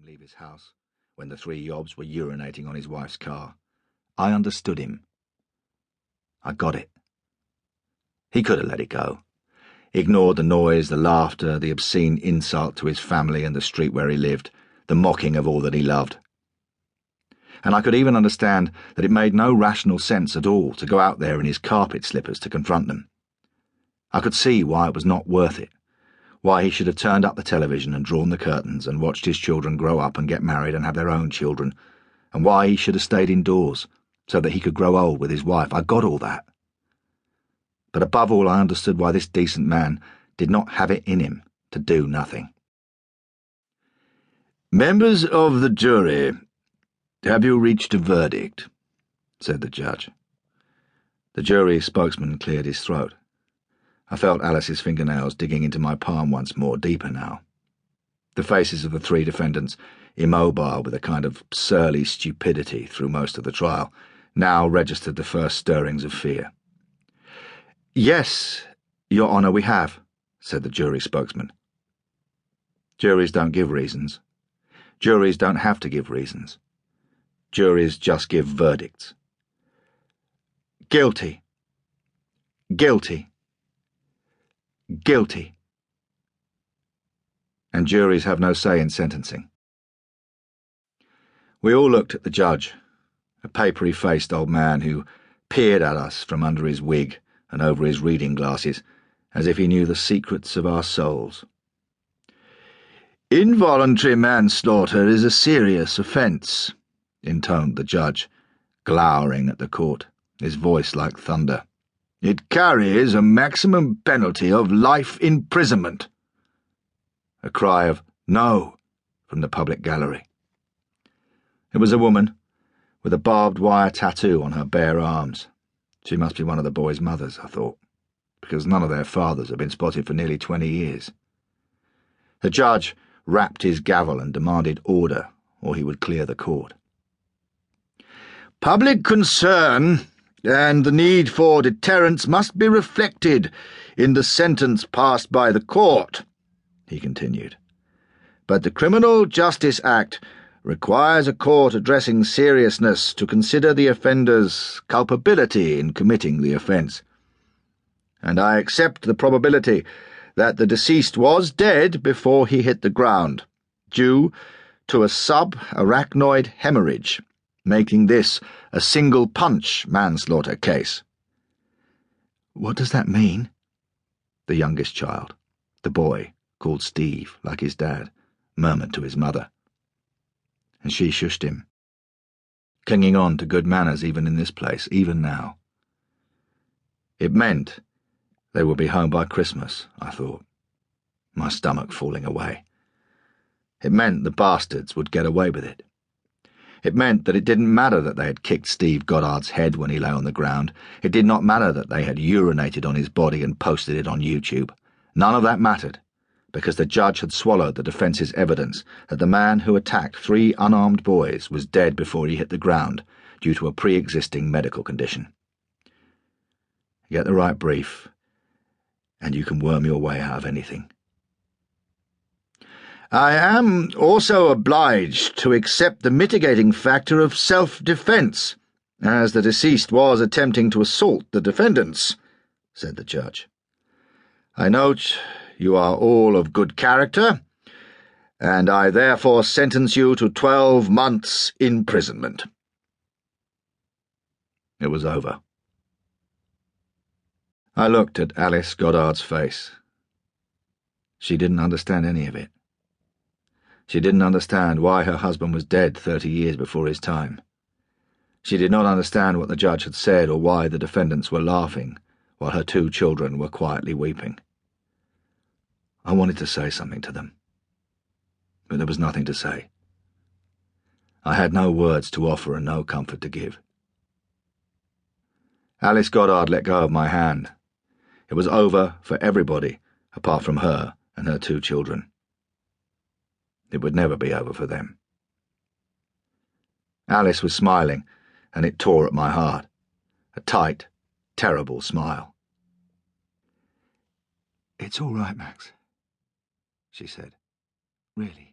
him leave his house when the three yobs were urinating on his wife's car. I understood him. I got it. He could have let it go. Ignored the noise, the laughter, the obscene insult to his family and the street where he lived, the mocking of all that he loved. And I could even understand that it made no rational sense at all to go out there in his carpet slippers to confront them. I could see why it was not worth it, why he should have turned up the television and drawn the curtains and watched his children grow up and get married and have their own children, and why he should have stayed indoors so that he could grow old with his wife. I got all that. But above all, I understood why this decent man did not have it in him to do nothing. "Members of the jury, have you reached a verdict?" said the judge. The jury spokesman cleared his throat. I felt Alice's fingernails digging into my palm once more, deeper now. The faces of the three defendants, immobile with a kind of surly stupidity through most of the trial, now registered the first stirrings of fear. "Yes, Your Honour, we have," said the jury spokesman. Juries don't give reasons. Juries don't have to give reasons. Juries just give verdicts. Guilty. Guilty. Guilty. And juries have no say in sentencing. We all looked at the judge, a papery-faced old man who peered at us from under his wig and over his reading glasses, as if he knew the secrets of our souls. "Involuntary manslaughter is a serious offence," intoned the judge, glowering at the court, his voice like thunder. "It carries a maximum penalty of life imprisonment." A cry of "No" from the public gallery. It was a woman, with a barbed wire tattoo on her bare arms. She must be one of the boys' mothers, I thought, because none of their fathers had been spotted for nearly 20 years. The judge rapped his gavel and demanded order, or he would clear the court. "Public concern and the need for deterrence must be reflected in the sentence passed by the court," he continued. "But the Criminal Justice Act requires a court addressing seriousness to consider the offender's culpability in committing the offence. And I accept the probability that the deceased was dead before he hit the ground, due to a subarachnoid hemorrhage, making this a single-punch manslaughter case." "What does that mean?" The youngest child, the boy, called Steve, like his dad, murmured to his mother. And she shushed him, clinging on to good manners even in this place, even now. It meant they would be home by Christmas, I thought, my stomach falling away. It meant the bastards would get away with it. It meant that it didn't matter that they had kicked Steve Goddard's head when he lay on the ground. It did not matter that they had urinated on his body and posted it on YouTube. None of that mattered, because the judge had swallowed the defence's evidence that the man who attacked 3 unarmed boys was dead before he hit the ground due to a pre-existing medical condition. Get the right brief, and you can worm your way out of anything. "I am also obliged to accept the mitigating factor of self-defence, as the deceased was attempting to assault the defendants," said the judge. "I note you are all of good character, and I therefore sentence you to 12 months' imprisonment." It was over. I looked at Alice Goddard's face. She didn't understand any of it. She didn't understand why her husband was dead 30 years before his time. She did not understand what the judge had said or why the defendants were laughing while her 2 children were quietly weeping. I wanted to say something to them, but there was nothing to say. I had no words to offer and no comfort to give. Alice Goddard let go of my hand. It was over for everybody apart from her and her 2 children. It would never be over for them. Alice was smiling, and it tore at my heart. A tight, terrible smile. "It's all right, Max," she said. "Really."